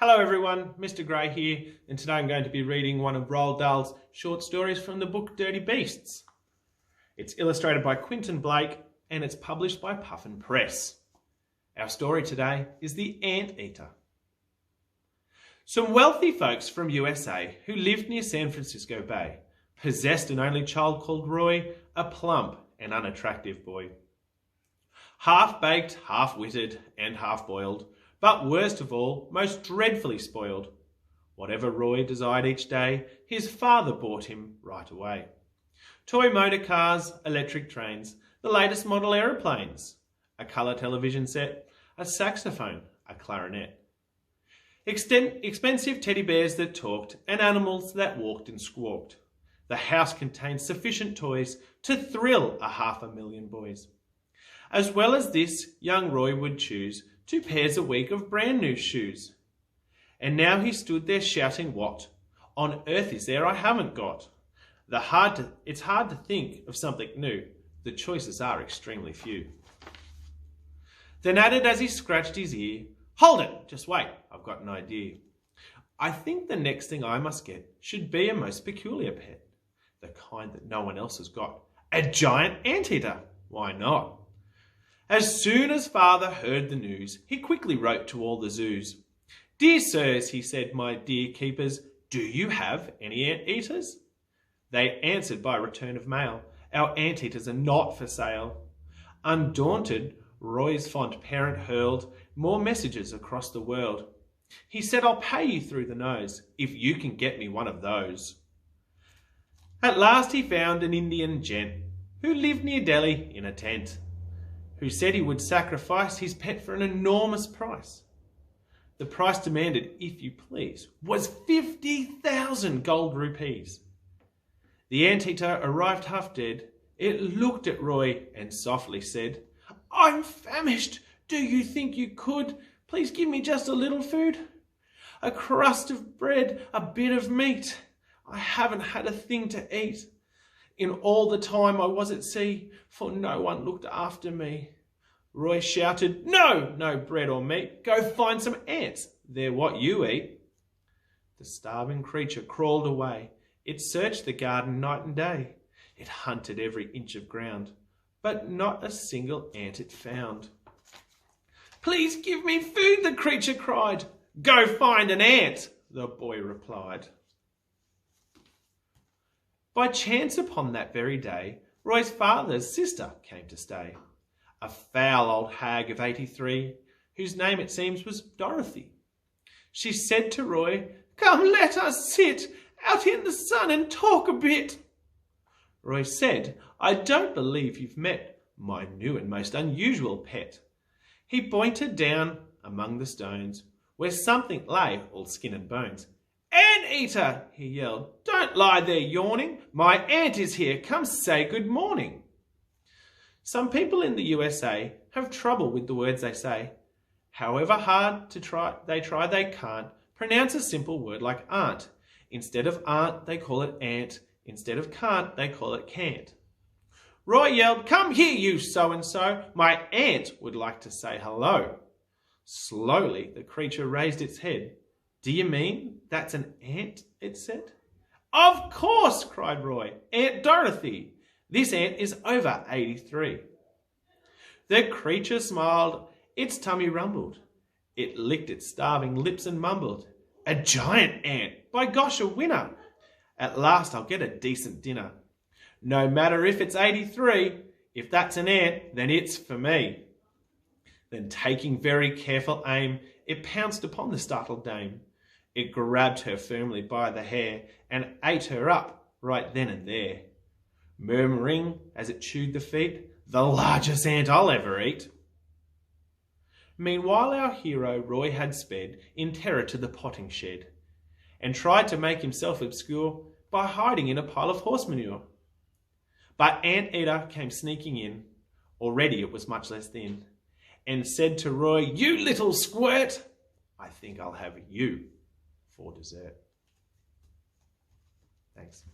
Hello everyone, Mr. Gray here, and today I'm going to be reading one of Roald Dahl's short stories from the book Dirty Beasts. It's illustrated by Quentin Blake and it's published by Puffin Press. Our story today is The Anteater. Some wealthy folks from USA who lived near San Francisco Bay possessed an only child called Roy, a plump and unattractive boy. Half-baked, half-witted and half-boiled, but worst of all, most dreadfully spoiled. Whatever Roy desired each day, his father bought him right away. Toy motor cars, electric trains, the latest model aeroplanes, a colour television set, a saxophone, a clarinet. Expensive teddy bears that talked and animals that walked and squawked. The house contained sufficient toys to thrill 500,000 boys. As well as this, young Roy would choose 2 pairs a week of brand new shoes. And now he stood there shouting, "What on earth is there I haven't got?" It's hard to think of something new. The choices are extremely few. Then added as he scratched his ear, "Hold it, just wait, I've got an idea. I think the next thing I must get should be a most peculiar pet. The kind that no one else has got. A giant anteater. Why not?" As soon as father heard the news, he quickly wrote to all the zoos. "Dear sirs," he said, "my dear keepers, do you have any anteaters?" They answered by return of mail, "Our anteaters are not for sale." Undaunted, Roy's fond parent hurled more messages across the world. He said, "I'll pay you through the nose if you can get me one of those." At last he found an Indian gent who lived near Delhi in a tent, who said he would sacrifice his pet for an enormous price. The price demanded, if you please, was 50,000 gold rupees. The anteater arrived half dead. It looked at Roy and softly said, "I'm famished. Do you think you could please give me just a little food? A crust of bread, a bit of meat. I haven't had a thing to eat in all the time I was at sea, for no one looked after me." Roy shouted, No bread or meat. Go find some ants. They're what you eat." The starving creature crawled away. It searched the garden night and day. It hunted every inch of ground, but not a single ant it found. "Please give me food," the creature cried. "Go find an ant," the boy replied. By chance upon that very day, Roy's father's sister came to stay, a foul old hag of 83, whose name it seems was Dorothy. She said to Roy, "Come, let us sit out in the sun and talk a bit." Roy said, "I don't believe you've met my new and most unusual pet." He pointed down among the stones, where something lay all skin and bones. "Anteater," he yelled, "don't lie there yawning. My aunt is here. Come say good morning." Some people in the USA have trouble with the words they say. However hard they try, they can't pronounce a simple word like aunt. Instead of aunt, they call it ant. Instead of can't, they call it can't. Roy yelled, "Come here, you so-and-so. My aunt would like to say hello." Slowly, the creature raised its head. "Do you mean that's an ant?" it said. "Of course," cried Roy. "Aunt Dorothy. This ant is over 83. The creature smiled. Its tummy rumbled. It licked its starving lips and mumbled, "A giant ant. By gosh, a winner. At last I'll get a decent dinner. No matter if it's 83. If that's an ant, then it's for me." Then taking very careful aim, it pounced upon the startled dame. It grabbed her firmly by the hair and ate her up right then and there, murmuring as it chewed the feet, "The largest ant I'll ever eat." Meanwhile our hero Roy had sped in terror to the potting shed and tried to make himself obscure by hiding in a pile of horse manure. But Anteater came sneaking in, already it was much less thin, and said to Roy, "You little squirt, I think I'll have you for dessert." Thanks.